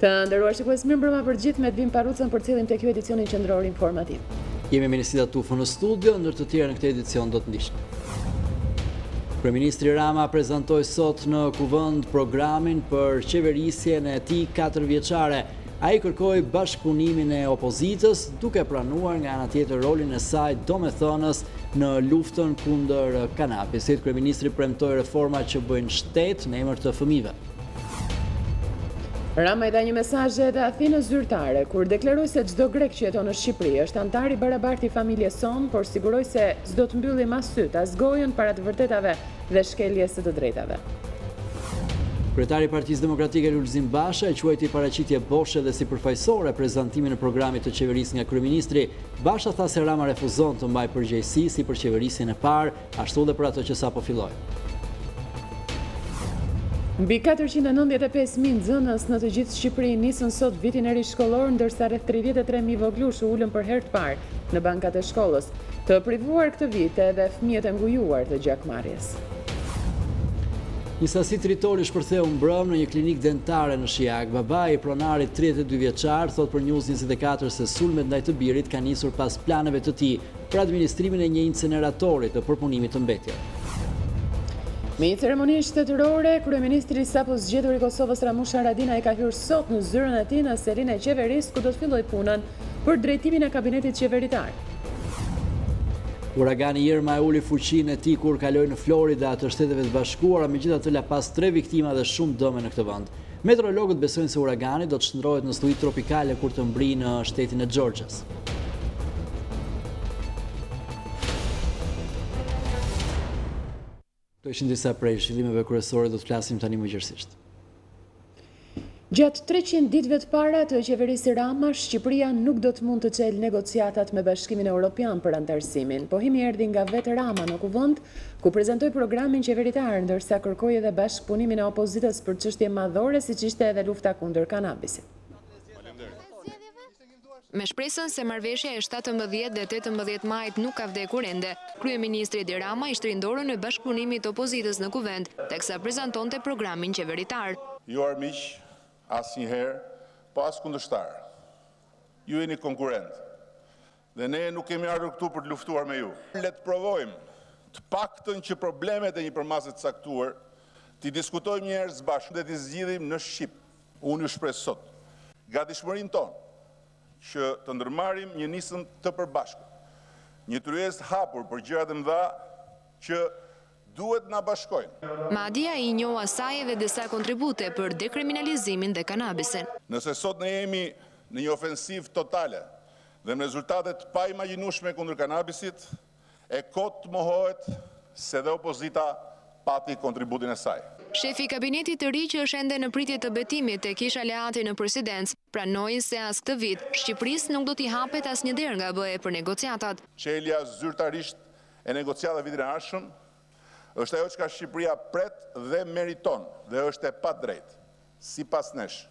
Të nderuar shikues, mirëmbrëma për gjithë, me Edvin Parucën për cilin tek ju edicionin qendror informativ. Jemi me Nisida Tufën në studio, ndër të tjerë në këtë edicion do të ndiqni. Kryeministri Rama prezantoi sot në Kuvend programin për qeverisjen e tij 4 vjeçare. Ai kërkoi bashkëpunimin e opozitës, duke pranuar nga ana tjetër rolin e saj domethënës në luftën kundër kanabisit. Kryeministri premtoi reforma që bëjnë shtet në emër të fëmijëve. Rama i dha një mesazh edhe Athinës zyrtare, kur deklaroi se çdo grek që jeton në Shqipëri është antar i barabartë i familjes son, por siguroi se s'do të mbylli as syt as gojën para të vërtetave dhe shkeljes së të drejtave. Kryetari i Partisë Demokratike Lulzim Basha e quajti paraqitje boshe dhe sipërfaqësore prezantimin e programit të qeverisë nga kryeministri. Basha tha se Rama refuzon të mbajë përgjegjësi si për qeverisjen e parë, ashtu dhe për ato që sapo filloi. Mbi 495.000 nxënës në të gjithë Shqipërinë nisën sot vitin e ri shkollor, ndërsa rreth 33.000 voglush u ulën për herë të parë në bankat e shkollës. Të privuar këtë vit edhe fëmijët e ngujuar të gjakmarrjes. Një sasi tritori shpërtheu mbrëm në një klinikë dentare në Shijak. Babai i pronarit 32 vjeçar thot për News24 se sulmet ndaj të birit kanë nisur pas planeve të tij për administrimin e një incineratori të përpunimit të mbetjer. Me një ceremoni shtetërore, kryeministri sapo zgjedhur i Kosovës Ramush Haradinaj ka hyrë sot në zyrën e tij në selinë e qeverisë, ku do të fillojë punën për drejtimin e kabinetit qeveritar. Uragani Irma e uli fuqinë e tij kur kaloi në Florida të Shteteve të Bashkuara, megjithatë la pas 3 viktima dhe shumë dëme në këtë vend. Meteorologët besojnë se uragani do të shndrohet në stuhi tropikale kur të mbrijë në shtetin e Georgias. Këto ishin disa prej zhvillimeve kryesore, do të flasim tani më gjerësisht. Gjatë 300 ditëve të para të qeverisë Rama, Shqipëria nuk do të mund të çelë negociatat me Bashkimin Evropian për antarësimin. Pohimi erdhi nga vetë Rama në Kuvend, ku prezantoi programin qeveritar, ndërsa kërkoi edhe bashkëpunimin e opozitës për çështje madhore siç ishte edhe lufta kundër kanabisit. Me shpresën se marrëveshja e 17 dhe 18 majit nuk ka vdekur ende, kryeministri Edi Rama ishte rindorën e bashkëpunimit të opozitës në Kuvend, teksa prezantonte programin qeveritar. Ju arë miq, asnjëherë, po as kundërshtar. Ju jeni konkurrent. Dhe ne nuk kemi ardhur këtu për të luftuar me ju. Le të provojmë të paktën që problemet e një përmase të caktuar t'i diskutojmë një herë së bashku dhe t'i zgjidhim në Shqip. Unë ju shpresoj sot, gatishmërinë tonë që të ndërmarrim një nisëm të përbashkët, një tryezë hapur për gjërat e mëdha që duhet na bashkojnë. Madje ai njoh asaj edhe disa kontribute për dekriminalizimin dhe kanabisin. Nëse sot ne jemi në një ofensivë totale dhe me rezultate të paimagjinueshme kundër kanabisit, e kot të mohohet se dhe opozita pati kontributin e saj. Shefi i kabinetit të ri që është ende në pritje të betimit tek ish aleati në presidencë, pranoi se as këtë vit Shqipërisë nuk do t'i hapet asnjë derë nga BE për negociatat. Çelja zyrtarisht e negociatave vitin e ardhshëm është ajo që Shqipëria pret dhe meriton dhe është e padrejtë, sipas nesh,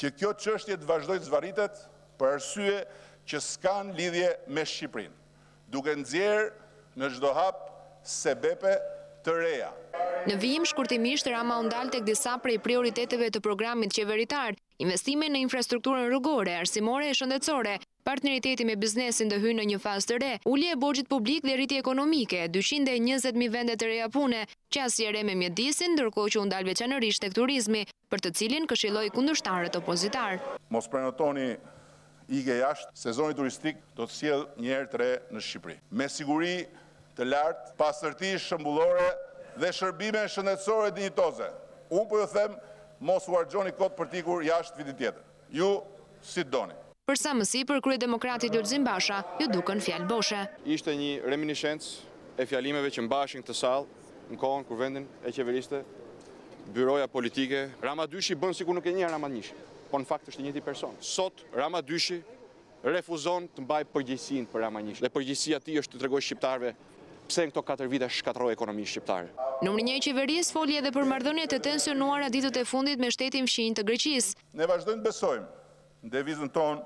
që kjo çështje të vazhdojë të zvarritet për arsye që s'kan lidhje me Shqipërinë, duke nxjerrë në çdo hap sebepe të reja. Në vijim shkurtimisht Rama u ndal tek disa prej prioriteteve të programit qeveritar, investime në infrastrukturën rrugore, arsimore e shëndetësore, partneriteti me biznesin do hyjë në një fazë të re, ulje e borxhit publik dhe rritje ekonomike, 220.000 vende të reja pune, qasje re me mjedisin, ndërkohë që u ndal veçanërisht tek turizmi, për të cilin këshilloi kundërshtarët opozitar. Mos prenotoni ige jashtë, sezoni turistik do të sjellë një herë të re në Shqipëri. Me siguri të lartë, pastërti shëmbullore dhe shërbime shëndetësore dinjitoze. Unë po ju them, mos u harxhoni kot për t'ikur jashtë vitit tjetër. Ju si doni. Për sa më sipër, kryedemokrati Lulzim Basha ju dukën fjalë boshe. Ishte një reminiscencë e fjalimeve që mbashin këtë sallë në kohën kur vendin e qeveriste byroja politike. Rama Dyshi bën sikur nuk e njeh Rama Nishi, po në fakt është i njëjti person. Sot Rama Dyshi refuzon të mbajë përgjegjësinë për Rama Nishi. Dhe përgjegjësia e tij është të tregojë shqiptarëve pse në këto 4 vite shkatroi ekonominë shqiptare. Numri 1 i qeverisë foli edhe për marrëdhëniet e tensionuara ditët e fundit me shtetin fqinj të Greqisë. Ne vazhdojmë të besojmë në devizën tonë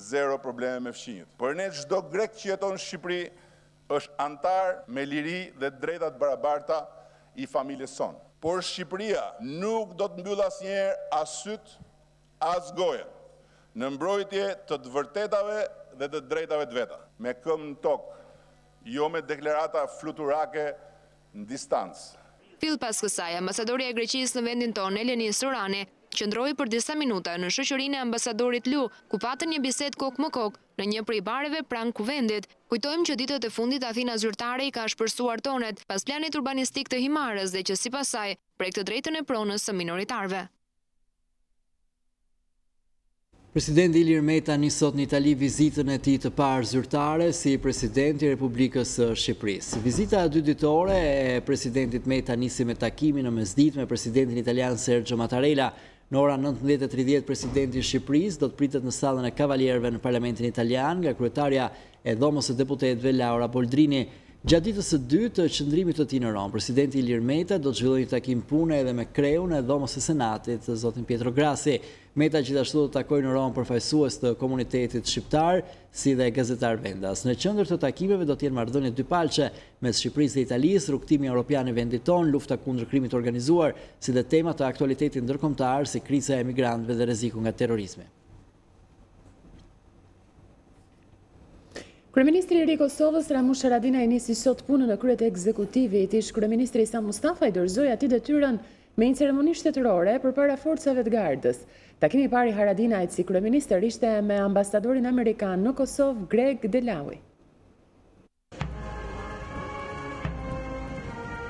zero probleme me fqinjët. Por ne çdo grek që jeton në Shqipëri është antar me liri dhe drejtat barabarta i familjes son. Por Shqipëria nuk do të mbyll asnjëherë as syt as goja në mbrojtje të vërtetave dhe të drejtave të veta, me këmbë në tokë, jo me deklarata fluturake në distancë. Fill pas kësaj, ambasadori e Greqisë në vendin tonë, Eleni Sorani, qëndroi për disa minuta në shoqërinë e ambasadorit Lu, ku patën një bisedë kokë më kokë në një prej bareve pranë kuvendit. Kujtojmë që ditët e fundit Athina zyrtare i ka shpërsuar tonet pas planit urbanistik të Himarës dhe që sipas saj prek të drejtën e pronës së minoritarëve. Presidenti Ilir Meta nisot në Itali vizitën e tij të parë zyrtare si presidenti i Republikës së Shqipërisë. Vizita 2 ditore e presidentit Meta nisi me takimin në mesditë me presidentin italian Sergio Mattarella. Në ora 19:30 presidenti i Shqipërisë do të pritet në sallën e kavalierëve në Parlamentin italian nga kryetarja e Dhomës së Deputetëve Laura Boldrini. Gjatë ditës së dytë të qëndrimit të tij në Rom, presidenti Ilir Meta do të zhvillojë një takim pune edhe me kreun e Dhomës së Senatit, zotin Pietro Grassi. Meta gjithashtu do të takojë në Rom përfaqësues të komunitetit shqiptar, si dhe gazetar vendas. Në qendër të takimeve do të jenë marrëdhënie dypalçe mes Shqipërisë dhe Italisë, rrugtimi evropian i vendit tonë, lufta kundër krimit organizuar, si dhe tema të aktualitetit ndërkombëtar si kriza e emigrantëve dhe rreziku nga terrorizmi. Kryeministri i Kosovës Ramush Haradinaj nisi sot punën në kryet e ekzekutivit. Ish kryeministri Sa Mustafa i dorëzoi atij detyrën me një ceremoni shtetërore përpara forcave të gardës. Takimi i parë i Haradinajt si kryeministër ishte me ambasadorin amerikan në Kosovë, Greg Delawi.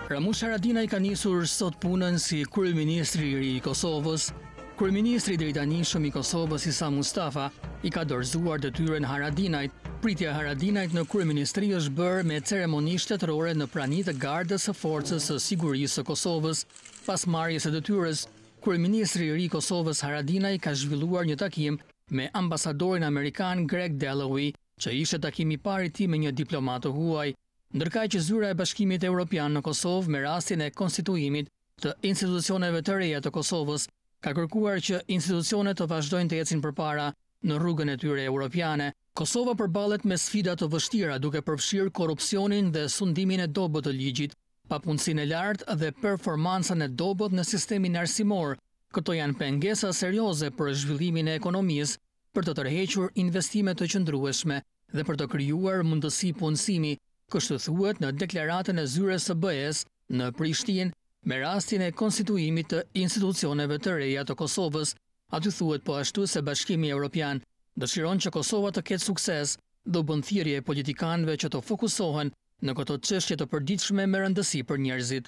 Ramush Haradinaj ka nisur sot punën si kryeministri i ri i Kosovës. Kryeministri i drejtanishëm i Kosovës Sa Mustafa i ka dorëzuar detyrën Haradinajt. Pritja e Haradinajt në kryeministri është bërë me ceremoni shtetërore në prani të gardës së forcës së sigurisë së Kosovës. Pas marrjes së detyrës, kryeministri i ri i Kosovës Haradinaj ka zhvilluar një takim me ambasadorin amerikan Greg Delawi, që ishte takimi i parë i tij me një diplomat të huaj, ndërkaq që zyra e Bashkimit Evropian në Kosovë me rastin e konstituimit të institucioneve të reja të Kosovës ka kërkuar që institucionet të vazhdojnë të ecin përpara në rrugën e tyre europiane. Kosova përballet me sfida të vështira duke përfshirë korrupsionin dhe sundimin e dobët të ligjit, papunësinë e lartë dhe performancën e dobët në sistemin arsimor. Këto janë pengesa serioze për zhvillimin e ekonomisë, për të tërhequr investime të qëndrueshme dhe për të krijuar mundësi punësimi, kështu thuhet në deklaratën e zyres së BE-s në Prishtinë me rastin e konstituimit të institucioneve të reja të Kosovës. Aty thuhet po ashtu se Bashkimi Evropian dëshiron që Kosova të ketë sukses dhe bën thirrje politikanëve që të fokusohen në këto çështje të përditshme me rëndësi për njerëzit.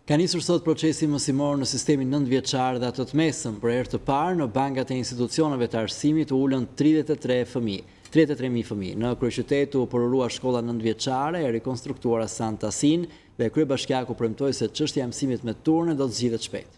Ka nisur sot procesi mësimor në sistemin 9-vjeçar dhe atë të mesëm. Për herë të parë në bankat e institucioneve të arsimit u ulën 33.000 fëmijë. Në kryeqytet u përurua shkolla 9-vjeçare e rikonstruktuara Santa Sin dhe kryebashkiaku premtoi se çështja e mësimit me turne do të zgjidhet shpejt.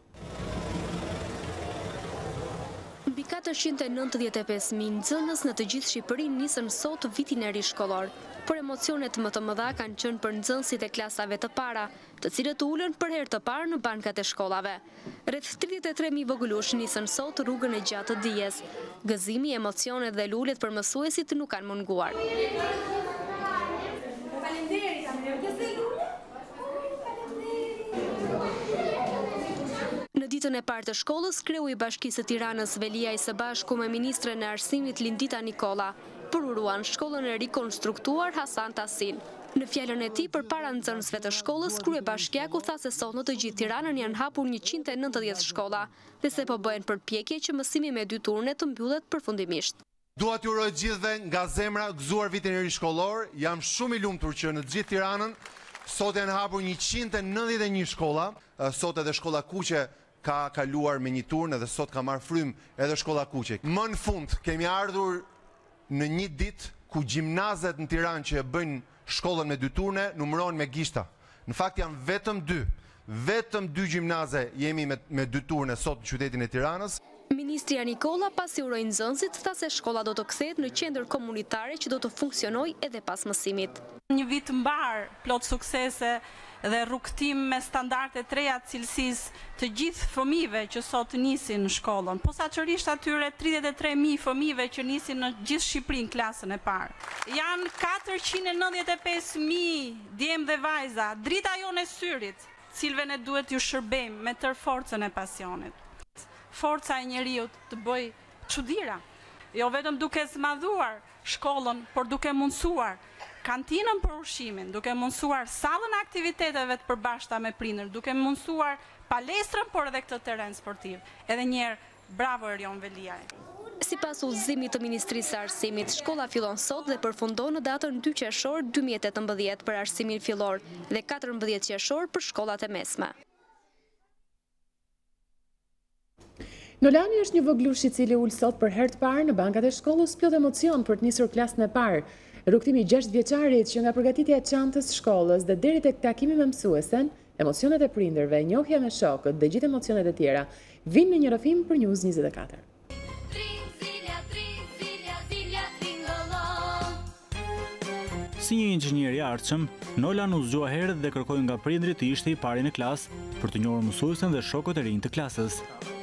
Mbi 495.000 nxënës në të gjithë Shqipërinë nisën sot vitin e ri shkollor. Por emocionet më të mëdha kanë qenë për nxënësit e klasave të para, të cilët ulën për herë të parë në bankat e shkollave. Rreth 33.000 vogëlush nisën sot rrugën e gjatë të dijes. Gëzimi, emocionet dhe lulet për mësuesit nuk kanë munguar. Në ditën e parë të shkollës, kreu i Bashkisë së Tiranës Veliaj së bashku me ministren e arsimit Lindita Nikola përuruan shkollën e rikonstruktuar Hasan Tasin. Në fjalën e tij përpara nxënësve të shkollës, kryebashkiaku tha se sot në të gjithë Tiranën janë hapur 190 shkolla dhe se po bëhen përpjekje që mësimi me 2 turne të mbyllet përfundimisht. Dua t'ju uroj gjithëve nga zemra gëzuar vitin e ri shkollor. Jam shumë i lumtur që në të gjithë Tiranën sot janë hapur 191 shkolla. Sot edhe shkolla Kuqe ka kaluar me 1 turnë dhe sot ka marrë frym edhe shkolla Kuqe. Më në fund kemi ardhur në një ditë ku gjimnazet në Tiranë që e bëjnë shkollën me 2 turne numërohen me gishta. Në fakt janë vetëm 2 gjimnaze jemi me 2 turne sot në qytetin e Tiranës. Ministria Nikola pasi uroi nxënësit tha se shkolla do të kthehet në qendër komunitare që do të funksionojë edhe pas mësimit. Një vit mbar plot suksese dhe rrugtim me standarde të reja të cilësisë të gjithë fëmijëve që sot nisin në shkollën, posaçërisht atyre 33.000 fëmijëve që nisin në gjithë Shqipërinë klasën e parë. Janë 495.000 djemë dhe vajza, drita jonë e syrit, cilëve ne duhet ju shërbejmë me tërë forcën e pasionit. Forca e njeriut të bëj çuditëra, jo vetëm duke zmadhuar shkollën, por duke mundësuar kantinën për ushqimin, duke mundësuar sallën e aktiviteteve të përbashkëta me prindër, duke mundësuar palestrën, por edhe këtë terren sportiv. Edhe një herë, bravo Erion Veliaj. Sipas udhëzimit të Ministrisë së Arsimit, shkolla fillon sot dhe përfundon në datën 2 qershor 2018 për arsimin fillor dhe 14 qershor për shkollat e mesme. Nolani është një voglush i cili ul sot për herë të parë në bankat e shkollës plot emocion për të nisur klasën e parë. Rrugtimi 6 vjeçarit që nga përgatitja e çantës shkollës dhe deri tek takimi me mësuesen, emocionet e prindërve, njohja me shokët dhe gjithë emocionet e tjera vinë në një rrëfim për News24. Si një inxhinier i artshëm, Nolan u zgjua herët dhe kërkoi nga prindrit të ishte i pari në klasë për të njohur mësuesen dhe shokët e rinj të klasës.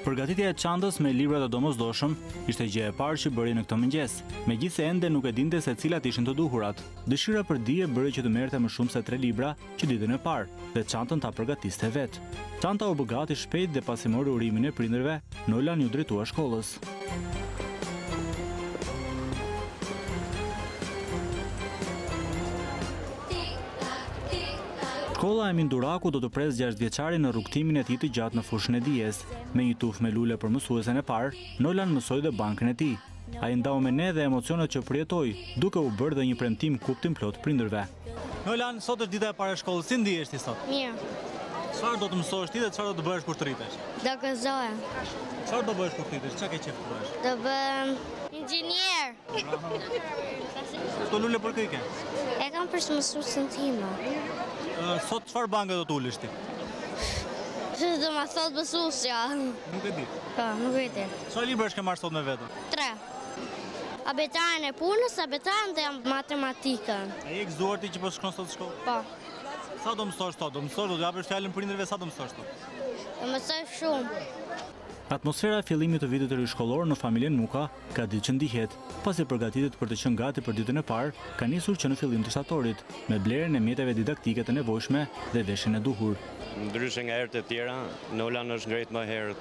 Përgatitja e çantës me libra të domosdoshëm ishte gjë e parë që bëri në këtë mëngjes, megjithëse ende nuk e dinte se cilat ishin të duhurat. Dëshira për dije bëri që të merrte më shumë se 3 libra që ditën e parë dhe çantën ta përgatiste vet. Çanta u bë gati shpejt dhe pasi mori urimin e prindërve, Nolan ju drejtua shkollës. Shkolla e Minduraku do të pres 6 vjeçarin në rrugtimin e tij të gjatë në fushën e dijes. Me një tufë me lule për mësuesen e parë, Nolan mësoi dhe bankën e tij. Ai ndau me ne dhe emocionet që përjetoi, duke u bërë dhe një premtim kuptim plot prindërve. Nolan, sot është dita e parë e shkollës, si ndihesh ti sot? Mirë. Çfarë do të mësosh ti dhe çfarë do të bëhesh kur të rritesh? Do gëzohem. Çfarë do bëhesh kur të rritesh? Çka ke qejf të bëhesh? Do bëhem inxhinier. Këto lule për kë i ke? E kam për mësuesin time. Sot çfarë banke do të ulesh ti? Do ma thot mësuesja. Nuk e di. Po, nuk e di. Çfarë librash ke marrë sot me vete? 3. Abetarin e punës, abetarin dhe matematikën. E je gëzuar ti që po shkon sot në shkollë? Po. Sa do mësosh sot? Do mësosh, do të japësh fjalën prindërve, sa do mësosh sot? Do mësoj shumë. Atmosfera e fillimit të vitit të ri shkollor në familjen Muka ka ditë që ndihet. Pasi përgatitet për të qenë gati për ditën e parë, ka nisur që në fillim të shtatorit, me blerjen e mjeteve didaktike të nevojshme dhe veshjen e duhur. Ndryshe nga herët e tjera, Nolan është ngrit më herët.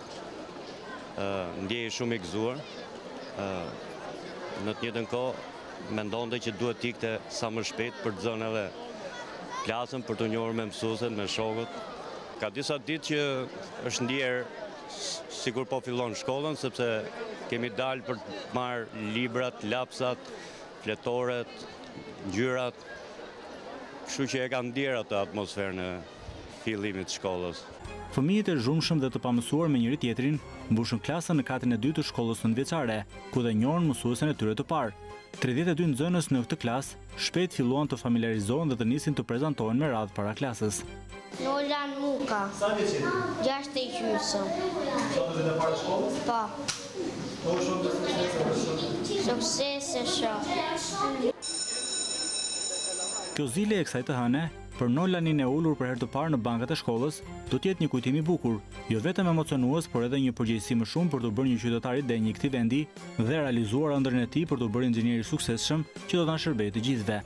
Ndjej shumë i gëzuar. Në të njëjtën kohë mendonte që duhet ikte sa më shpejt për të zënë edhe klasën, për të njohur me mësuesit, me shokët. Ka disa ditë që është ndjer sigur po fillon shkollën, sepse kemi dalë për të marrë librat, lapsat, fletoret, ngjyrat. Kështu që e kam ndjer atë atmosferën e fillimit të shkollës. Fëmijët e zhurmshëm dhe të pamësuar me njëri tjetrin mbushën klasën në katin e 2 të shkollës nëntëvjeçare, ku dhe njohën mësuesen e tyre të parë. 32 nxënës në këtë klasë shpejt filluan të familiarizohen dhe të nisin të prezantohen me radhë para klasës. Nolan Muka. Sa vjeç je? 6 e gjysmë. Sot është e parë shkollës? Po. Po shumë të Suksese shoh. Kjo zile e kësaj të hëne, për Nolanin e ulur për herë të parë në bankat e shkollës, do të jetë një kujtim i bukur, jo vetëm emocionues, por edhe një përgjegjësi më shumë për të bërë një qytetar i denj i këtij vendi dhe realizuar ëndrrën e tij për të bërë inxhinier i suksesshëm që do ta shërbejë të gjithëve.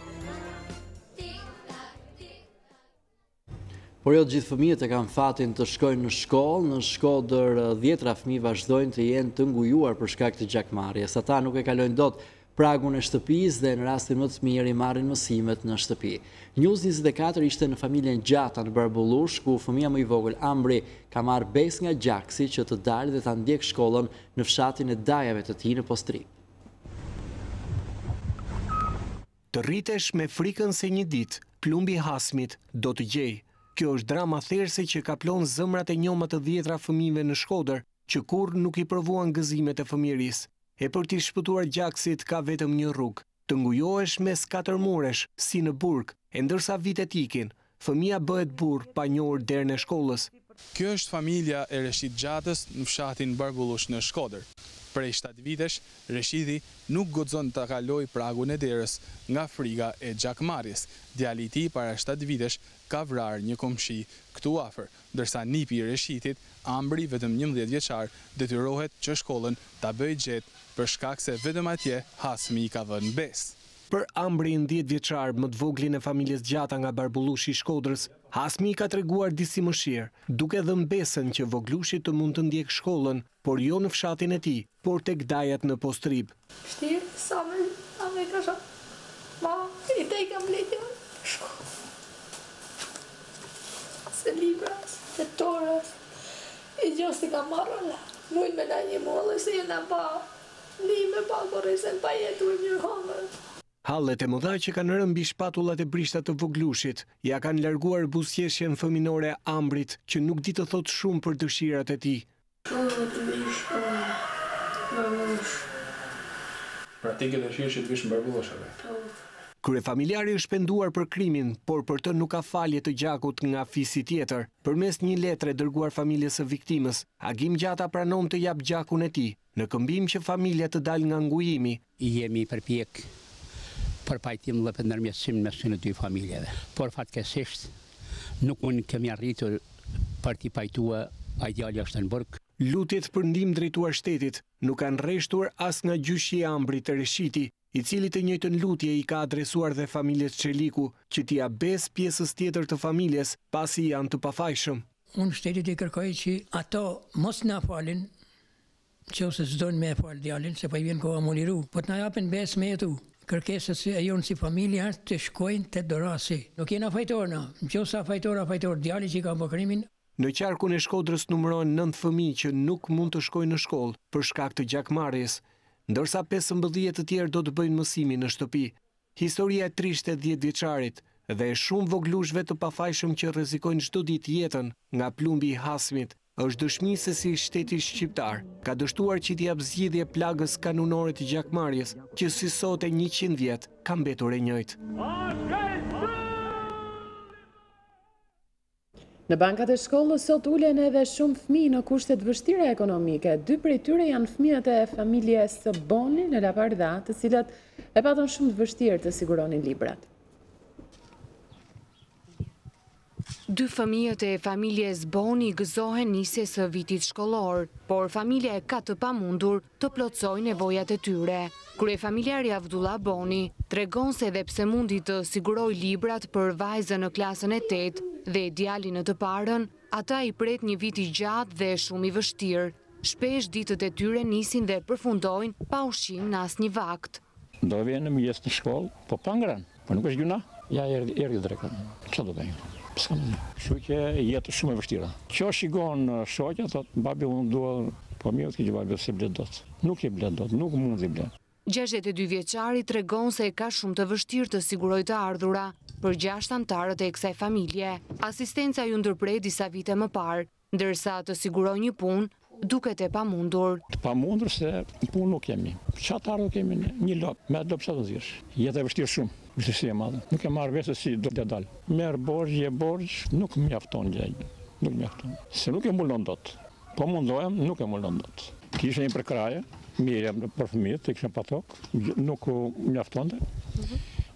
Por jo të gjithë fëmijët e kanë fatin të shkojnë në shkollë, në Shkodër 10 fëmijë vazhdojnë të jenë të ngujuar për shkak të gjakmarrjes. Ata nuk e kalojnë dot pragun e shtëpisë dhe në rastin më të mirë i marrin mësimet në shtëpi. News24 ishte në familjen Gjata në Barbullush, ku fëmia më i vogël Ambri ka marrë besë nga gjaksi që të dalë dhe ta ndjek shkollën në fshatin e dajave të tij në Postri. Të rritesh me frikën se një ditë plumbi Hasmit do të gjej. Kjo është drama therse që kaplon zëmrat e njoma të 10 fëmijëve në Shkodër, që kur nuk i provuan gëzimet e fëmijërisë. E për t'i shpëtuar gjaksit ka vetëm një rrugë, të ngujohesh mes 4 muresh, si në burg, e ndërsa vitet ikin, fëmia bëhet burr pa njohur derën e shkollës. Kjo është familja e Reshid Gjatës në fshatin Barbullush në Shkodër. Prej 7 vitesh, Reshidi nuk guxon të kaloj pragun e derës nga frika e gjakmarrjes. Djali i tij para 7 vitesh ka vrarë një komshi këtu afër, ndërsa nipi i Reshidit, Ambri, vetëm 11 vjeçar, detyrohet që shkollën ta bëjë gjet për shkak se vetëm atje Hasmi i ka vënë besë. Për Ambrin 10 vjeçar, më të voglin e familjes Gjata nga Barbullushi i Shkodrës, Hasmi ka treguar disi mëshirë, duke dhënë besën që voglushi të mund të ndjek shkollën, por jo në fshatin e tij, por tek dajat në Postrib. Vështirë, sa me ka shumë. Ma, i te i kam letja. Se libras, se toras, i gjosti ka marrën. Mujnë me na një mollë, se jena pa, lime pa, koresen pa jetu e një homër. Hallet e mëdha që kanë rënë mbi shpatullat e brishta të voglushit, ja kanë larguar buzëqeshjen fëminore Ambrit, që nuk di të thotë shumë për dëshirat e tij. Pra ti ke dëshirë që të vish në Barbullush apo? Kryefamiljari është penduar për krimin, por për të nuk ka falje të gjakut nga fisi tjetër. Përmes një letre dërguar familjes së viktimës, Agim Gjata pranon të jap gjakun e tij, në këmbim që familja të dalë nga ngujimi. Jemi përpjek për pajtim dhe për ndërmjetësim mes të dy familjeve. Por fatkesisht nuk mund kemi arritur për t'i pajtua ai djali është në burg. Lutjet për ndihmë drejtuar shtetit nuk kanë rreshtuar as nga gjyshi i Ambrit të Reshiti, i cili të njëjtën lutje i ka adresuar dhe familjes Çeliku, që t'i ia besë pjesës tjetër të familjes pasi janë të pafajshëm. Unë shtetit i kërkoj që ato mos na falin, nëse s'dojnë me fal djalin, se po i vjen koha mu liru, po t'na japin besë me jetu. Kërkesës e jonë si familja të shkojnë të dorasi. Nuk jena fajtor na, nëse fajtor, djali që i ka bërë krimin. Në qarkun e Shkodrës numërohen 9 fëmijë që nuk mund të shkojnë në shkollë për shkak të gjakmarrjes, ndërsa 15 të tjerë do të bëjnë mësimin në shtëpi. Historia e trishtë e 10 vjeçarit dhe e shumë voglushve të pafajshëm që rrezikojnë çdo ditë jetën nga plumbi i Hasmit është dëshmi se si shteti shqiptar ka dështuar që t'i jap zgjidhje plagës kanunore të gjakmarrjes, që si sot e 100 vjet ka mbetur e njëjtë. Në bankat e shkollës sot ulen edhe shumë fëmijë në kushte të vështira ekonomike. 2 prej tyre janë fëmijët e familjes së Boni në Lapardha, të cilët e patën shumë të vështirë të siguronin librat. 2 fëmijët e familjes Boni gëzohen nisjes së vitit shkollor, por familja e ka të pamundur të plotësojë nevojat e tyre. Kryefamiljari Avdullah Boni tregon se edhe pse mundi të siguroj librat për vajzën në klasën e 8 dhe djalin në të parën, ata i pret një vit i gjatë dhe shumë i vështirë. Shpesh ditët e tyre nisin dhe përfundojnë pa ushqim në asnjë vakt. Do vjen në mëngjes në shkollë, po pa ngrënë, po nuk është gjuna. Ja erdhi dreka. Çfarë do bëjmë? Kështu që jetë shumë e vështira. Që shikon shoqja, thotë, babi unë dua, po mirë që babi se blet dot. Nuk i blet dot, nuk mund t'i blet. 62 vjeçari tregon se ka shumë të vështirë të sigurojë të ardhura për 6 anëtarët e kësaj familje. Asistenca ju ndërprej disa vite më parë, ndërsa të sigurojë një punë duket e pamundur. Të pamundur se punë nuk kemi. Çfarë ardhur kemi ne? Një lop, me lop sa të zgjesh. Jeta e vështirë shumë. Vështirësi e madhe. Nuk e marr vesh se si do të dal. Merr borxh, nuk mjafton gjë. Nuk mjafton. Se nuk e mbulon dot. Po mundohem, nuk e mbulon dot. Kisha një përkraje, mirë për fëmijët, i kisha pa tokë, nuk mjaftonte.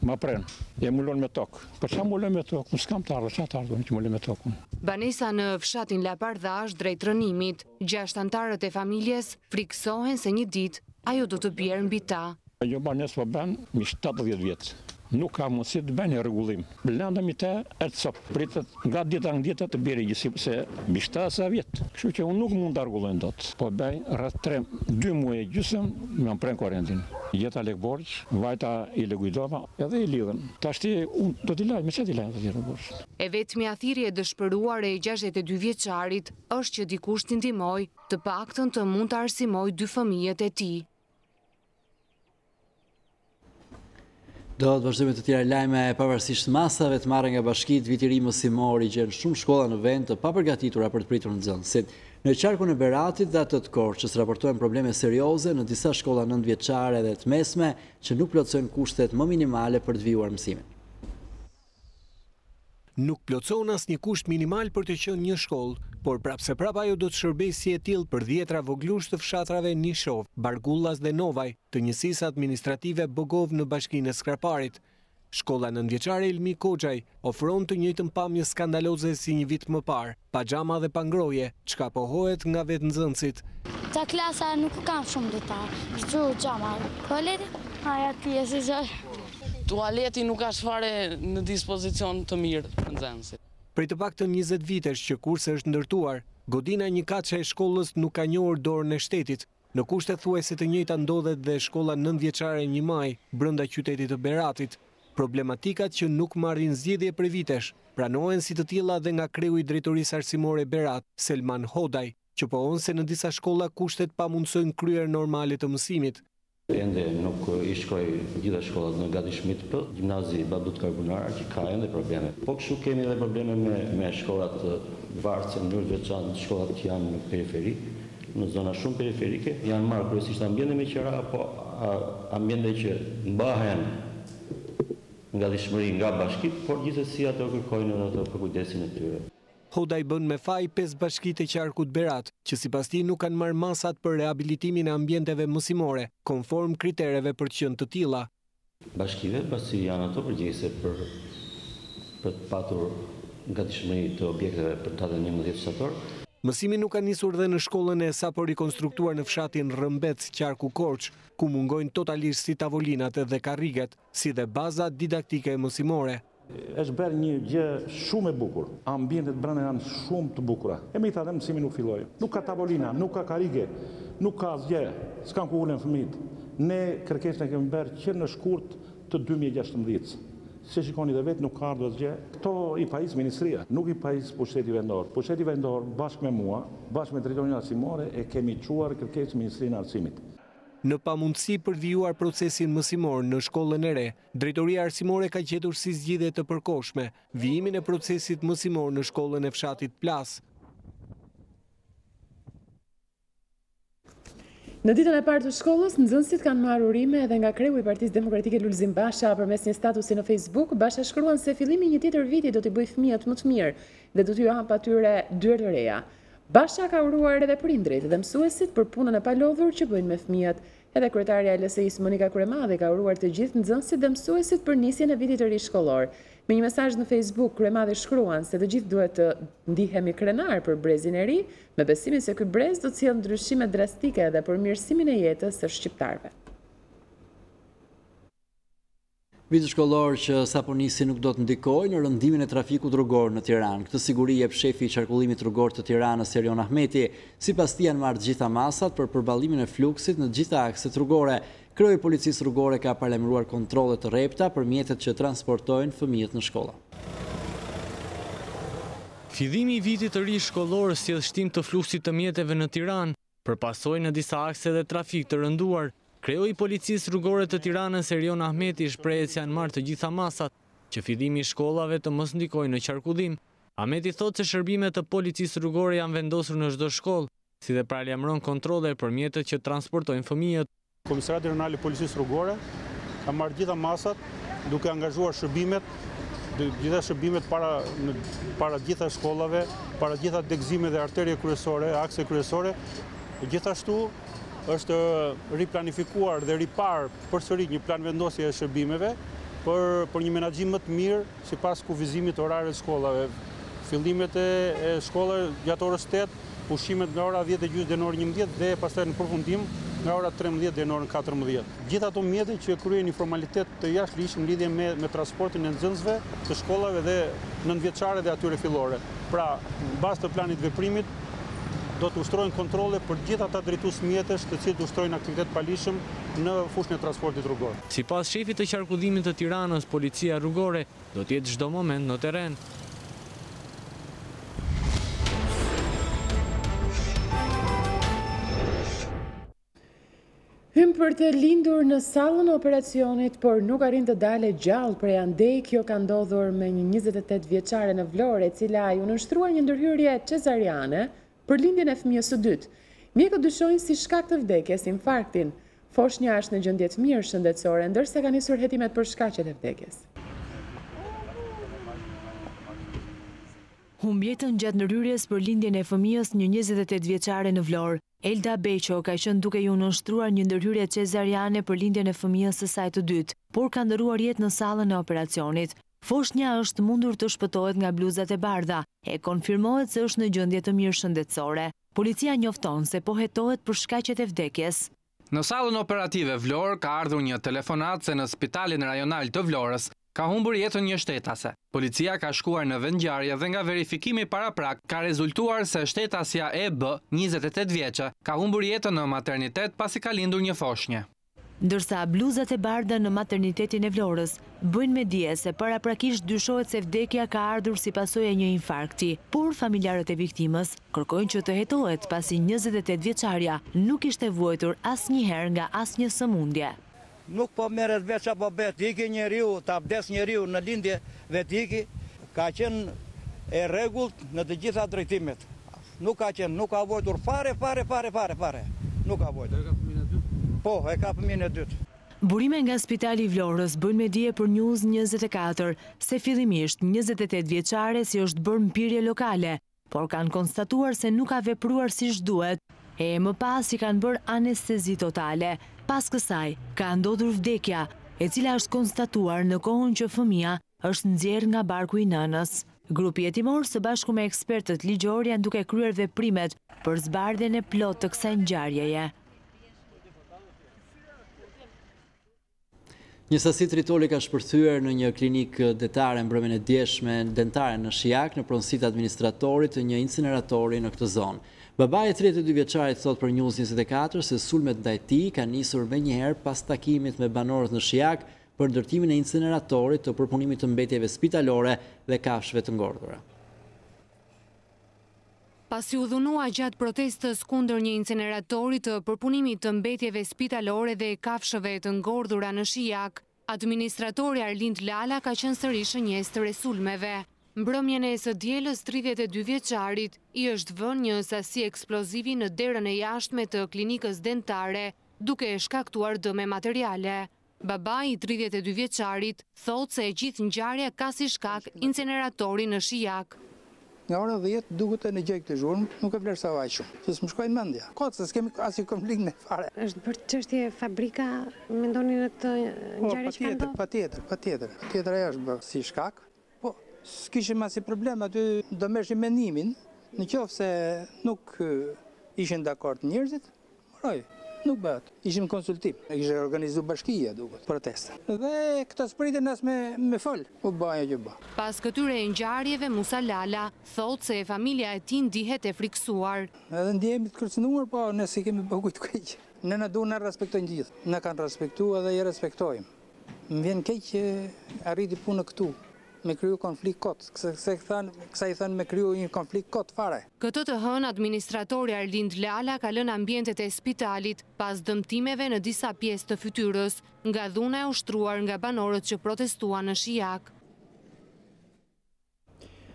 Ma pren, e mulon me tokë. Për çfarë mulon me tokë? Unë s'kam të ardhur, çfarë të ardhur që mulon me tokën? Banesa në fshatin Lapardha është drejt rënimit. 6 anëtarët e familjes friksohen se një ditë ajo do të bjerë mbi ta. Ajo banesë po bën mi 70 vjet. Nuk ka mundësi të bëjnë rregullim. Blenda mi te e të sop. Pritet nga dita në dita të bjerë gjithë, se mbi 70 vjet. Kështu që unë nuk mund të rregulloj dot. Po bëj rreth 2 muaj gjysmë me pren korrentin. Jeta lek borxh, vajta i legujdova, edhe i lidhen. Tashti unë do t'i laj, me çfarë t'i laj atë borxh? E vetmja thirrje e dëshpëruar e 62 vjeçarit është që dikush t'i ndihmojë, të paktën të mund të arsimojë 2 fëmijët e tij. Do të vazhdojmë të tjera lajme pavarësisht masave të marrë nga bashkitë, viti ri mësimor i gjen shumë shkolla në vend të papërgatitura për të pritur nxënësit. Në qarkun e Beratit dhe atë të Korçës raportohen probleme serioze në disa shkolla 9 vjeçare dhe të mesme që nuk plotësojnë kushtet më minimale për të vijuar mësimin. Nuk plotëson asnjë kusht minimal për të qenë një shkollë, por prapse prap ajo do të shërbejë si e tillë për 10 voglush të fshatrave Nishov, Bargullas dhe Novaj, të njësisë administrative Bogov në bashkinë e Skraparit. Shkolla nëntëvjeçare Ilmi Koxhaj ofron të njëjtën pamje skandaloze si një vit më parë, pajama dhe pangroje, çka pohohet nga vetë nxënësit. Ta klasa nuk kam shumë detaj, shtu xhama. Toaleti? Aja ti e si zoj. Tualeti nuk ka fare në dispozicion të mirë në nxënësit. Prej të paktën 20 vitesh që kurse është ndërtuar, godina një kaçe e shkollës nuk ka njohur dorën e shtetit. Në kushte thuajse të njëjta ndodhet dhe shkolla nëntëvjeçare 1 Maj brenda qytetit të Beratit. Problematikat që nuk marrin zgjidhje për vitesh pranohen si të tilla dhe nga kreu i drejtorisë arsimore Berat, Selman Hodaj, që pohon se në disa shkolla kushtet pamundsojnë kryer normale të mësimit. Ende nuk I shkoj gjitha shkollat në Gati Shmit për gjimnazi Badut Karbunara që ka ende probleme. Po kështu kemi edhe probleme me shkollat vartëse në mënyrë veçantë, shkollat që janë në periferi, në zona shumë periferike, janë marrë kryesisht ambiente me qira, apo ambiente që mbahen nga dishmëri nga bashkit, por gjithsesi ato kërkojnë ato për kujdesin e tyre. Hodaj bën me faj 5 bashkitë e qarkut Berat, që sipas tij nuk kanë marrë masat për rehabilitimin e ambienteve mësimore, konform kritereve për të qenë të tilla. Bashkive pasi janë ato përgjegjëse për të patur gatishmëri të objekteve për datën 11 shtator. Mësimi nuk ka nisur dhe në shkollën e sapo rikonstruktuar në fshatin Rëmbec, qarku Korç, ku mungojnë totalisht si tavolinat dhe karriget, si dhe baza didaktike e mësimore. Është bërë një gjë shumë e bukur. Ambientet brenda janë shumë të bukura. E me i tha dhe mësimi nuk filloi. Nuk ka tavolina, nuk ka karrige, nuk ka asgjë, s'kan ku ulen fëmijët. Ne kërkesën e kemi bërë që në shkurt të 2016. Se shikoni dhe vetë nuk ka ardhur asgjë. Kto I pajis ministria, nuk I pajis pushteti vendor. Pushteti vendor bashkë me mua, bashkë me drejtorinë arsimore e kemi çuar kërkesën Ministrinë e Arsimit. Në pamundësi për vijuar procesin mësimor në shkollën e re, drejtoria arsimore ka gjetur si zgjidhje të përkohshme vijimin e procesit mësimor në shkollën e fshatit Plas. Në ditën e parë të shkollës, nxënësit kanë marrë urime edhe nga kreu I Partisë Demokratike Lulzim Basha përmes një statusi në Facebook. Basha shkruan se fillimi një tjetër viti do t'i bëjë fëmijët më të mirë dhe do t'ju hap atyre dyert të reja. Basha ka uruar edhe prindrit dhe mësuesit për punën e palodhur që bëjnë me fëmijët. Edhe kryetarja e LSI-s Monika Kryemadhi ka uruar të gjithë nxënësit dhe mësuesit për nisjen e vitit të ri shkollor. Me një mesazh në Facebook, Kryemadhi shkruan se të gjithë duhet të ndihemi krenar për brezin e ri, me besimin se ky brez do të sjellë ndryshime drastike edhe për mirësimin e jetës së shqiptarëve. Viti shkollor që sapo nisi nuk do të ndikojë në rëndimin e trafikut rrugor në Tiranë. Këtë siguri jep shefi I qarkullimit rrugor të Tiranës, Erion Ahmeti, sipas tij janë marrë të gjitha masat për përballimin e fluksit në të gjitha akset rrugore. Kreu I policisë rrugore ka paralajmëruar kontrolle të rrepta për mjetet që transportojnë fëmijët në shkolla. Fillimi I vitit të ri shkollor sjell shtim të fluksit të mjeteve në Tiranë, përpasoj në disa akse dhe trafik të rënduar. Kreu I policisë rrugore të Tiranës, Erion Ahmeti, shprehet se janë marrë të gjitha masat që fillimi I shkollave të mos ndikojnë në qarkullim. Ahmeti thotë se shërbimet të policisë rrugore janë vendosur në çdo shkollë, si dhe paralajmëron kontrolle për mjetet që transportojnë fëmijët. Komisariati Rajonal I Policisë Rrugore ka marrë gjitha masat duke angazhuar gjitha shërbimet para gjitha shkollave, para gjitha degëzime dhe arterje kryesore, akse kryesore. Gjithashtu është riplanifikuar dhe ripar përsëri një plan vendosje e shërbimeve për një menaxhim më të mirë sipas kufizimit të orarëve të shkollave. Fillimet e shkollave gjatë orës 8, pushimet nga ora 10:30 deri në orën 11 dhe pastaj në përfundim nga ora 13 deri në orën 14. Gjithë ato mjete që kryen një formalitet të jashtëligjshëm në lidhje me transportin e nxënësve të shkollave dhe nëntëvjeçare dhe atyre fillore. Pra, mbas të planit veprimit do të ushtrojnë kontrolle për gjithë ata drejtues mjetesh të cilët ushtrojnë aktivitet palishëm në fushën e transportit rrugor. Sipas shefit të qarkullimit të Tiranës, policia rrugore do të jetë çdo moment në terren. Hym për të lindur në sallën e operacionit, por nuk arrin të dale gjallë prej andej. Kjo ka ndodhur me një 28 vjeçare në Vlorë, e cila ju nënshtrua një ndërhyrje cesariane për lindjen e fëmijës së dytë. Mjekët dyshojnë si shkak të vdekjes infarktin. Foshnja është në gjendje të mirë shëndetësore, ndërsa ka nisur hetimet për shkaqet e vdekjes. humbi jetën gjatë ndërhyrjes për lindjen e fëmijës një 28 vjeçare në Vlorë. Elda Beqo ka qenë duke ju nënshtruar një ndërhyrje cezariane për lindjen e fëmijës së saj të dytë, por ka ndëruar jetë në sallën e operacionit. Foshnja është mundur të shpëtohet nga bluzat e bardha, e konfirmohet se është në gjendje të mirë shëndetësore. Policia njofton se po hetohet për shkaqet e vdekjes. Në sallën operative Vlorë ka ardhur një telefonat se në spitalin rajonal të Vlorës ka humbur jetën një shtetase. Policia ka shkuar në vendngjarje dhe nga verifikimi paraprak ka rezultuar se shtetasja EB, 28 vjeçe, ka humbur jetën në maternitet pasi ka lindur një foshnje. Ndërsa bluzat e bardha në maternitetin e Vlorës bëjnë me dije se paraprakisht dyshohet se vdekja ka ardhur si pasojë e një infarkti, por familjarët e viktimës kërkojnë që të hetohet pasi 28 vjeçaria nuk ishte vuajtur asnjëherë nga asnjë sëmundje. Nuk po merret veç apo bet iki njeriu, ta vdes njeriu në lindje vetiki, ka qenë e rregullt në të gjitha drejtimet. Nuk ka vuajtur fare. Nuk ka vuajtur. Po, e ka fëmijën e dytë. Burime nga Spitali i Vlorës bëjnë me dije për News24 se fillimisht 28 vjeçare si është bërë mpirje lokale, por kanë konstatuar se nuk ka vepruar siç duhet, e më pas i kanë bërë anestezi totale. Pas kësaj, ka ndodhur vdekja, e cila është konstatuar në kohën që fëmia është nxjerrë nga barku i nënës. Grupi hetimor së bashku me ekspertët ligjor janë duke kryer veprimet për zbardhjen e plotë të kësaj ngjarjeje. Një sasi tritoli ka shpërthyer në një klinikë detare mbrëmjen e djeshme dentare në Shijak në pronësitë administratorit të një incineratori në këtë zonë. Babai i 32 vjeçarit thot për News24 se sulmet ndaj tij kanë nisur menjëherë pas takimit me banorët në Shijak për ndërtimin e incineratorit të përpunimit të mbetjeve spitalore dhe kafshëve të ngordhura. Pasi u dhunua gjatë protestës kundër një incineratori të përpunimit të mbetjeve spitalore dhe kafshëve të ngordhura në Shijak, administratori Arlind Lala ka qenë sërish shënjestër e sulmeve. Mbrëmjen e së dielës 32 vjeçarit i është vënë një sasi eksplozivi në derën e jashtme të klinikës dentare, duke shkaktuar dëme materiale. Babai i 32 vjeçarit thot se e gjithë ngjarja ka si shkak incineratori në Shijak. Nga ora 10 duket e në gjej këtë zhurmë, nuk e vlerë sa vaj shumë, se s'më shkojnë mendja. Kotë se s'kemi asnjë konflikt me fare. Është për çështje fabrika, mendoni në këtë ngjarje që ka ndodhur? Patjetër ajo është bërë si shkak. Po, s'kishim asnjë problem aty, do merrshim mendimin, në qoftë se nuk ishin dakord njerëzit, moroj. Nuk bëhet. Ishim konsultim. E kishte organizuar bashkia duket protesta. Dhe këto spritën as me fol. U bëja që bë. Pas këtyre ngjarjeve Musa Lala thot se familja e tij ndihet e friksuar. Edhe ndjehemi të kërcënuar, po nëse kemi bëu kujt keq. Ne na duan na respektojnë gjithë. Na kanë respektuar dhe i respektojmë. Më vjen keq që arriti punë këtu. Me kryu konflikt kot, kësa i thënë me kryu një konflikt kot fare. Këtë të hënë, administratori Arlind Lala ka lënë ambientet e spitalit pas dëmtimeve në disa pjesë të fytyrës, nga dhuna e ushtruar nga banorët që protestuan në Shijak.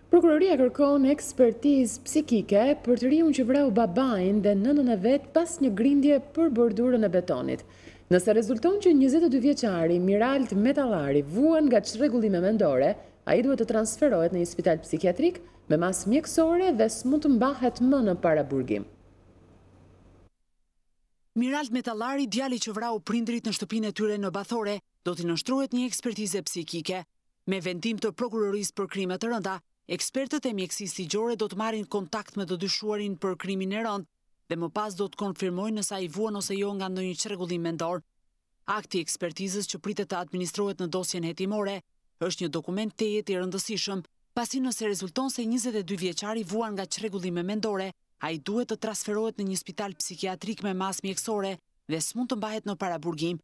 Prokuroria kërkon ekspertizë psikike për të riun që vrau babain dhe nënën e vet pas një grindje për bordurën e betonit. Nëse rezulton që 22 vjeçari Miralt Metallari vuan nga çrregullime mendore, ai duhet të transferohet në një spital psikiatrik me masë mjekësore dhe s'mund të mbahet më në paraburgim. Miralt Metallari, djali që vrau prindrit në shtëpinë e tyre në Bathore, do t'i nënshtrohet një ekspertizë psikike. Me vendim të prokurorisë për krime të rënda, ekspertët e mjekësisë ligjore do të marrin kontakt me të dyshuarin për krimin e rënd dhe më pas do të konfirmojnë nëse ai vuan ose jo nga ndonjë çrregullim mendor. Akti i ekspertizës që pritet të administrohet në dosjen hetimore është një dokument tejet i rëndësishëm, pasi nëse rezulton se 22 vjeçari vuan nga çrregullime mendore, ai duhet të transferohet në një spital psikiatrik me masë mjekësore dhe s'mund të mbahet në paraburgim.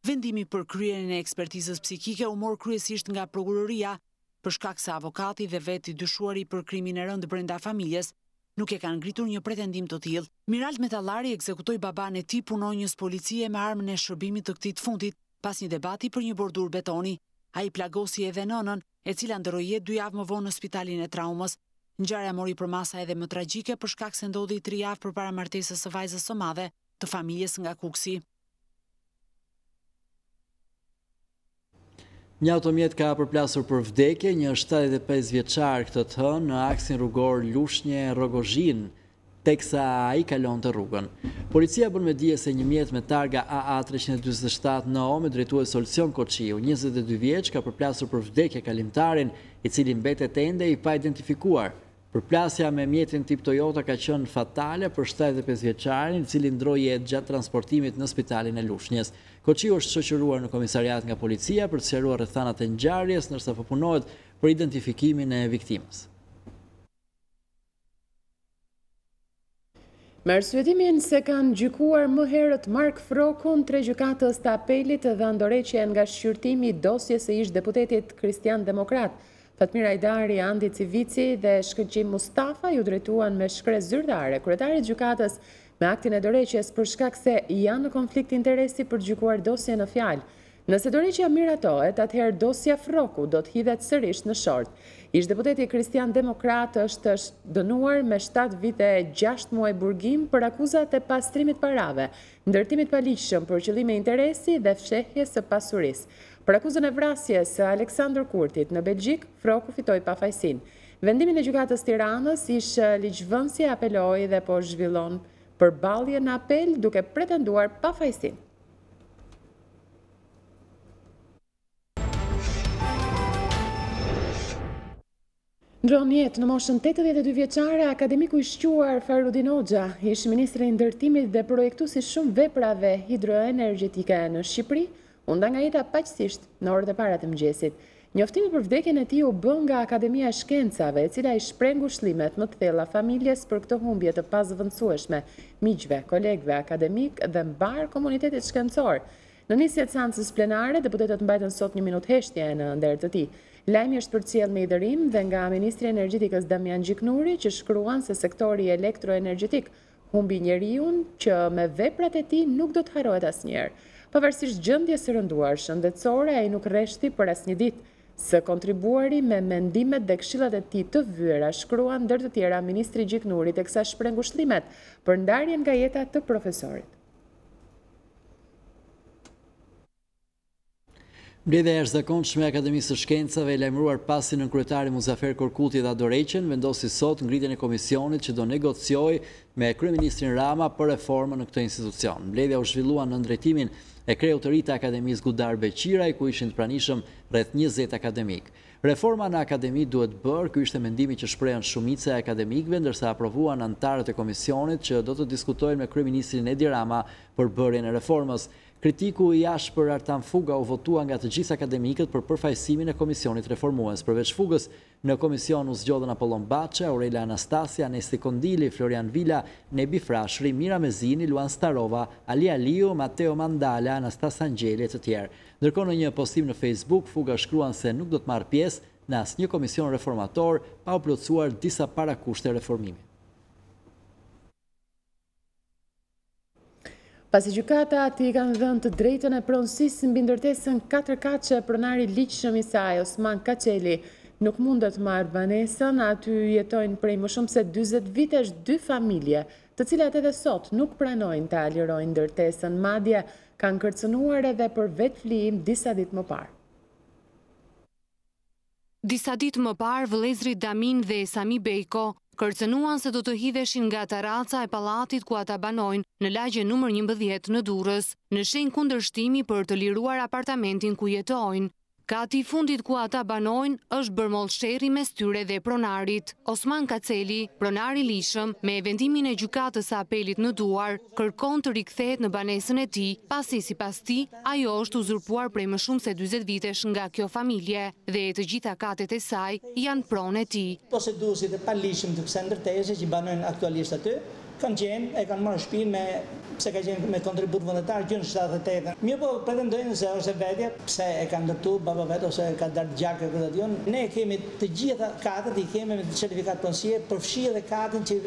Vendimi për kryerjen e ekspertizës psikike u mor kryesisht nga prokuroria, për shkak se avokati dhe vetë i dyshuari për krimin e rënd brenda familjes nuk e kanë ngritur një pretendim të tillë. Miralt Metallari ekzekutoi baban e tij punonjës policie me armën e shërbimit të këtij të fundit pas një debati për një bordur betoni. Ai plagosi edhe nënën, e cila ndroi jetë 2 javë më vonë në spitalin e traumës. Ngjarja mori përmasa edhe më tragjike për shkak se ndodhi 3 javë përpara martesës së vajzës së madhe të familjes nga Kuksi. Një automjet ka përplasur për vdekje një 75 vjeçar këtë të hënë në aksin rrugor Lushnje-Rogozhin, teksa ai kalonte rrugën. Policia bën me dije se një mjet me targa AA 347 NO me drejtues Solcion Koçiu, 22 vjeç, ka përplasur për vdekje kalimtarin, i cili mbetet ende i pa identifikuar. Përplasja me mjetin tip Toyota ka qenë fatale për 75 vjeçarin, i cili ndroi jetë gjatë transportimit në spitalin e Lushnjës. Koçiu është shoqëruar në komisariat nga policia për të sqaruar rrethanat e ngjarjes, ndërsa po punohet për identifikimin e viktimës. Me arsyetimin se kanë gjykuar më herët Mark Frokun, 3 gjykatës të apelit dhe ndoreqjen nga shqyrtimi i dosjes së ish deputetit Kristian Demokrat, Fatmir Ajdari, Andi Civici dhe Shkëlqim Mustafa ju drejtuan me shkresë zyrtare. Kryetari i gjykatës me aktin e dorëheqjes për shkak se janë në konflikt interesi për gjykuar dosje në fjalë. Nëse dorëheqja miratohet, atëherë dosja Froku do të hidhet sërish në short. Ish deputeti Kristian Demokrat është dënuar me 7 vite e 6 muaj burgim për akuzat e pastrimit parave, ndërtimit paligjshëm për qëllime interesi dhe fshehjes së pasurisë. Për akuzën e vrasjes së Aleksandr Kurtit në Belgjik, Froku fitoi pafajësinë. Vendimin e gjykatës Tiranës ish ligjvënësi apeloi dhe po zhvillon përballje në apel duke pretenduar pafajësinë. Ndron jetë në moshën 82 vjeçare, akademiku i shquar Farudin Hoxha, ish ministri i ndërtimit dhe projektuesi shumë veprave hidroenergjetike në Shqipëri, u nda nga jeta paqësisht në orët e para të mëngjesit. Njoftimi për vdekjen e tij u bë nga Akademia e Shkencave, e cila i shpreh ngushëllimet më të thella familjes për këtë humbje të pazëvendësueshme, miqve, kolegëve akademik dhe mbar komunitetit shkencor. Në nisje të seancës plenare, deputetët mbajtën sot një minutë heshtje në nder të tij. Lajmi është përcjell me idhërim dhe nga Ministri i Energjetikës Damian Gjiknuri, që shkruan se sektori elektroenergjetik humbi njeriun që me veprat e tij nuk do të harrohet asnjëherë. Pavarësisht gjendjes së rënduar shëndetësore, ai nuk rreshti për asnjë ditë së kontribuari me mendimet dhe këshillat e tij të vyera, shkruan ndër të tjera Ministri Gjiknuri, teksa shpreh ngushëllimet për ndarjen nga jeta të profesorit. Mbledhja e jashtëzakonshme e Akademisë së Shkencave, e lajmëruar pasi nënkryetari Muzafer Korkuti dhe Adoreqen, vendosi sot ngritjen e komisionit që do negociojë me kryeministrin Rama për reformën në këtë institucion. Mbledhja u zhvillua në drejtimin e kreut të ri të Akademisë Gudar Beqiraj, ku ishin të pranishëm rreth 20 akademik. Reforma në akademi duhet bërë, ky ishte mendimi që shprehën shumica e akademikëve, ndërsa aprovuan anëtarët e komisionit që do të diskutojnë me kryeministrin Edi Rama për bërjen e reformës. Kritiku i ashpër Artan Fuga u votua nga të gjithë akademikët për përfaqësimin e komisionit reformues. Përveç Fugës, në komision u zgjodhen Apollon Baçe, Aurela Anastasia, Nesti Kondili, Florian Vila, Nebi Frashri, Mira Mezini, Luan Starova, Ali Aliu, Mateo Mandala, Anastas Angjeli e të tjerë. Ndërkohë në një postim në Facebook, Fuga shkruan se nuk do të marrë pjesë në asnjë komision reformator pa u plotësuar disa parakushte reformimi. Pasi gjykata i kanë dhënë të drejtën e pronësisë mbi ndërtesën 4 kaçe, pronari ligjshëm i saj, Osman Kaçeli, nuk mundet marrë banesën, aty jetojnë prej më shumë se 40 vitesh 2 familje, të cilat edhe sot nuk pranojnë të alirojnë ndërtesën, madje kanë kërcënuar edhe për vetë flijim disa ditë më parë. Disa ditë më parë, vëllezrit Damin dhe Sami Bejko kërcënuan se do të hidheshin nga taraca e pallatit ku ata banojnë në lagje numër 11 në Durrës, në shenjë kundërshtimi për të liruar apartamentin ku jetojnë. Kati i fundit ku ata banojnë është bërmoll sherri mes tyre dhe pronarit. Osman Kaçeli, pronari ligjshëm, me vendimin e gjykatës së apelit në duar, kërkon të rikthehet në banesën e tij, pasi sipas tij ajo është uzurpuar prej më shumë se 40 vitesh nga kjo familje dhe të gjitha katet e saj janë pronë e tij. Poseduesit e paligjshëm të kësaj ndërtese që banojnë aktualisht aty, kanë marrë shtëpinë pse ka qenë me kontribut vullnetar gjën 78. Mirë po pretendojnë se është vetja pse e ka ndërtu baba vet ose ka dalë gjakë këtë dion. Ne kemi të gjitha katët i kemi me certifikat pronësie, përfshi edhe katën që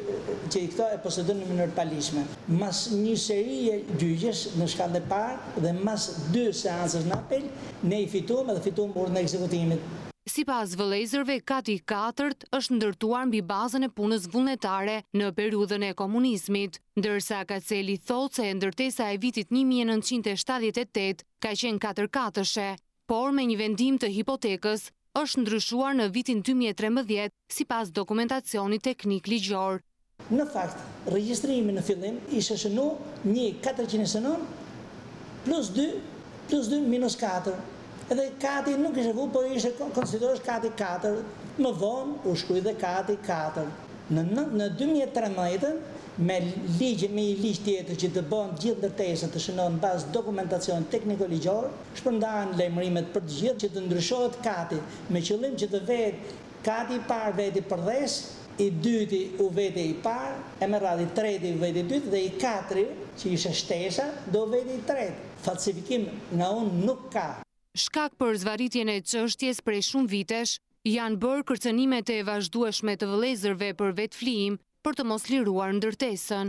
i këto e posedojnë në mënyrë paligjshme. Mas një serie gjyqjesh në shkallën e parë dhe mas 2 seancës në apel, ne i fituam urdhën e ekzekutimit. Sipas vëllezërve, kati 4 është ndërtuar mbi bazën e punës vullnetare në periudhën e komunizmit, ndërsa Kaçeli thotë se ndërtesa e vitit 1978 ka qenë 4 katëshe. por me një vendim të hipotekës është ndryshuar në vitin 2013 sipas dokumentacionit teknik ligjor. Në fakt, regjistrimi në fillim ishte shënu 1.409 plus 2 minus 4. Edhe kati nuk ishte vu, por ishte konsiderosh kati 4. Më vonë u shkruaj dhe kati 4. Në 2013, me një ligj tjetër që të bën gjithë ndërtesat të shënohen bazë dokumentacion tekniko-ligjor, shpërndahen lajmërimet për të gjithë që të ndryshohet kati, me qëllim që të vetë kati i parë veti përdhes, i dyti u veti i parë, e me radhë i treti u veti i dytë dhe i katri, që ishe shtesa, do veti i tretë. Falsifikim nga unë nuk ka. Shkak për zvarritjen e çështjes prej shumë vitesh, janë bërë kërcënimet e vazhdueshme të vëllezërve për vetflijim për të mos liruar ndërtesën.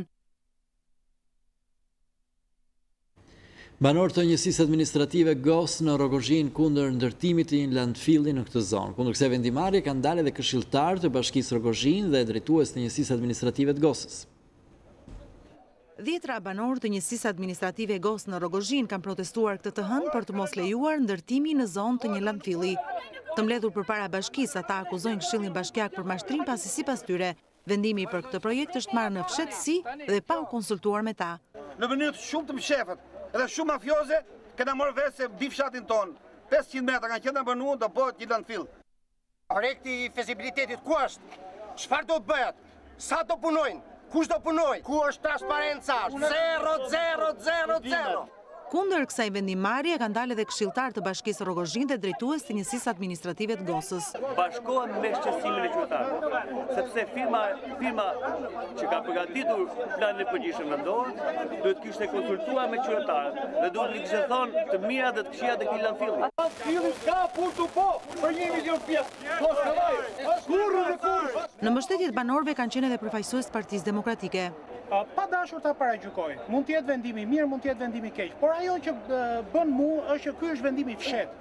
Banor të njësisë administrative GOS në Rogozhin kundër ndërtimit të një landfilli në këtë zonë. Kundër kësaj vendimarrje kanë dalë edhe këshilltar të Bashkisë Rogozhin dhe drejtues të njësisë administrative të GOS-së. Dhjetra banor të njësisë administrative GOS në Rogozhin kanë protestuar këtë të hënë për të mos lejuar ndërtimi në zonë të një landfilli. Të mbledhur përpara bashkisë, ata akuzojnë Këshillin Bashkiak për mashtrim pasi sipas tyre vendimi për këtë projekt është marrë në fshehtësi dhe pa u konsultuar me ta. Në mënyrë shumë të mshefët edhe shumë mafioze, kena marrë vesh se di fshatin ton, 500 metra nga qendra banuar do bëhet një landfill. Projekti i fezibilitetit ku është? Çfarë do të bëhet? Sa do punojnë? Kush do punoj? Ku është transparenca? 0. Kundër kësaj vendimarrje kanë dalë edhe këshilltar të Bashkisë Rogozhin dhe drejtues të njësisë administrative të GOS-sës. Bashkohen me shqetësimin e qytetarëve, sepse firma që ka përgatitur planin e përgjithshëm vendor, duhet kishte konsultuar me qytetarët dhe duhet të kishte thonë të mira dhe të këqija të këtij landfilli. Landfilli ka punë po për 1 milion pjesë. Në mbështetjet banorëve kanë qenë edhe përfaqësues të Partisë Demokratike. Pa dashur ta paragjykoj. Mund të jetë vendimi mirë, mund të jetë vendimi keq, por ajo që bën mua është që ky është vendimi i fshehtë.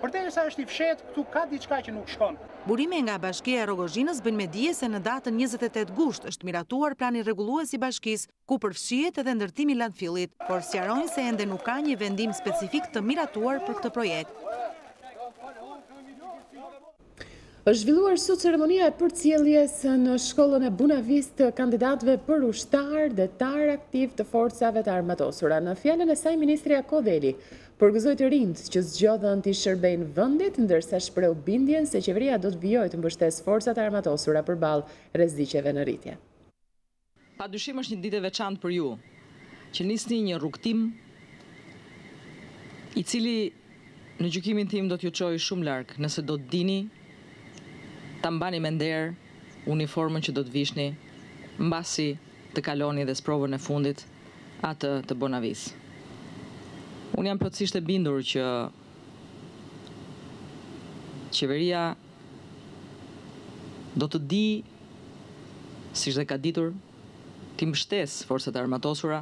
Përderisa është i fshehtë, këtu ka diçka që nuk shkon. Burime nga Bashkia e Rogozhinës bëjnë me dije se në datën 28 gusht është miratuar plani rregullues i bashkisë, ku përfshihet edhe ndërtimi i landfillit, por sqarojnë se ende nuk ka një vendim specifik të miratuar për këtë projekt. Është zhvilluar sot ceremonia e përcjelljes në shkollën e Bunavist të kandidatëve për ushtar dhe tar aktiv të forcave të armatosura. Në fjalën e saj, ministri Akodeli përgëzoi të rinjt që zgjodhen të shërbejnë vendit, ndërsa shpreu bindjen se qeveria do të vijojë të mbështesë forcat e armatosura përballë rreziqeve në rritje. Padyshim është një ditë e veçantë për ju, që nisni një rrugtim i cili në gjykimin tim do t'ju çojë shumë larg, nëse do të dini ta mbani me nder uniformën që do të vishni mbasi të kaloni dhe sprovën e fundit atë të Bonavis. Unë jam plotësisht e bindur që qeveria do të di, siç dhe ka ditur, të mbështesë forcat e armatosura,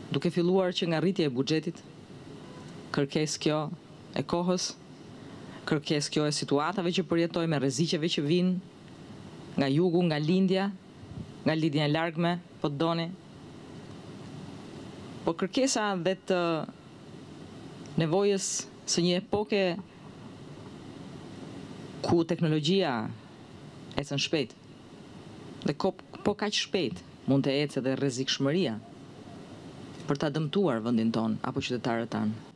duke filluar që nga rritja e buxhetit, kërkesë kjo e kohës, kërkesë kjo e situatave që përjetojmë, rreziqeve që vinë nga jugu, nga lindja e largme, po të doni. Po kërkesa dhe të nevojës së një epoke ku teknologjia ecën shpejt dhe po kaq shpejt mund të ecë edhe rrezikshmëria për ta dëmtuar vendin ton apo qytetarët tanë.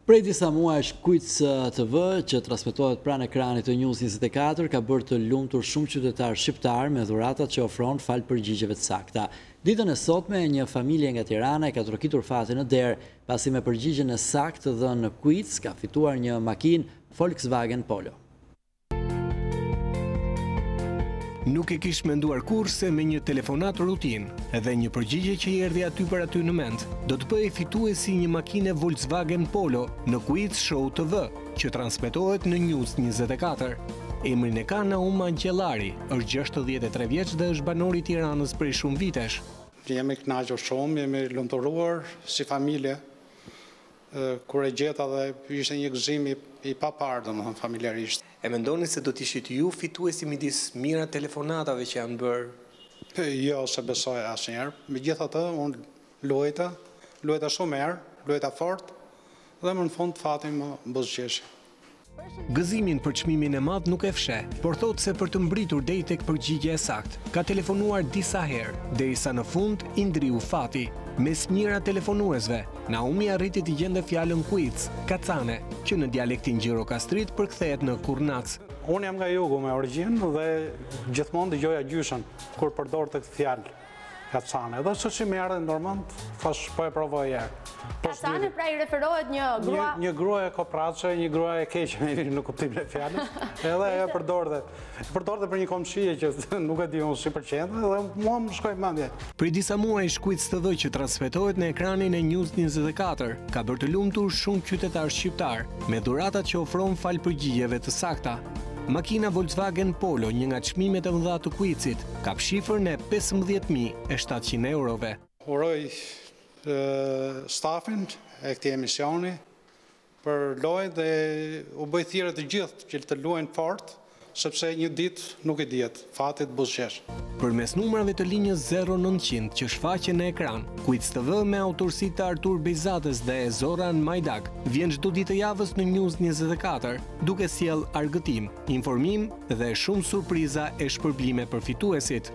Prej disa muajsh Kujtës TV, që transmetohet pranë ekranit të News24, ka bërë të lumtur shumë qytetarë shqiptar me dhuratat që ofron fal përgjigjeve të sakta. Ditën e sotme, një familje nga Tirana e ka trokitur fatin në derë, pasi me përgjigjen e saktë dhënë në Kujtës ka fituar një makinë Volkswagen Polo. Nuk e kish menduar kurse me një telefonat rutin edhe një përgjigje që i erdhi aty për aty në mend, do të bëhej fituesi një makine Volkswagen Polo në Quiz Show TV, që transmetohet në News24. Emrin e ka Nauma Gjellari, është 63 vjeç dhe është banor i Tiranës prej shumë vitesh. Jemi kënaqur shumë, jemi lumturuar si familje kur e gjeta dhe ishte një gëzim i paparë, domethënë familjarisht. E mendoni se do të ishit ju fituesi midis mira telefonatave që janë bërë? Jo, se besoj asnjëherë. Megjithatë, unë luajta shumë herë, luajta fort dhe më në fund fati më buzëqeshi. Gëzimin për çmimin e madh nuk e fsheh, por thotë se për të mbritur deri tek përgjigjja e saktë, ka telefonuar disa herë, derisa në fund i ndriu fati. Mes mira telefonuesve, Naomi arriti të gjende fjalën quiz, kacane, që në dialektin gjirokastrit përkthehet në kurnac. Unë jam nga jugu me origjinë dhe gjithmonë dëgjoja gjyshen kur përdor këtë fjalë. Kacane, edhe që më erdhi normand, thash po e provoj herë. Kacane pra i referohet një grua... Një grua e kopraçe, një grua e keqe në kuptimin e fjalës. Edhe ajo përdorte për një komshije që nuk e di unë si përqendë dhe mua më shkoi mendje. Për disa muaj Quiz TV që transmetohet në ekranin e News24 ka bërë të lumtur shumë qytetarë shqiptar me dhuratat që ofron fal përgjigjeve të sakta. Makina Volkswagen Polo, një nga çmimet e mëdha të Quizit, ka shifrën e 15.700 eurove. Uroj stafin e këtij emisioni për lojë dhe u bëj thirrje të gjithë që të luajnë fort, sepse një ditë nuk e dihet, fati të buzëqesh. Përmes numrave të linjës 0900 që shfaqen në ekran, Quiz TV me autorsi të Artur Bejzates dhe Zoran Majdak vjen çdo ditë të javës në News24, duke sjell argëtim, informim dhe shumë surpriza e shpërblime për fituesit.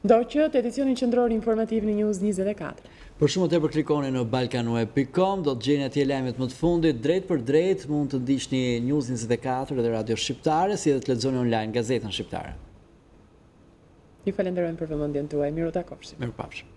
Do që të edicionin qendror informativ në News24. Për shumë të klikoni në balkanweb.com, do të gjeni atje lajmet më të fundit, drejt për drejt, mund të ndiqni News24 dhe Radio Shqiptare, si edhe të lexoni online gazetën shqiptare. Ju falenderojmë për vëmendjen tuaj, miru takofshim. Mirupafshim.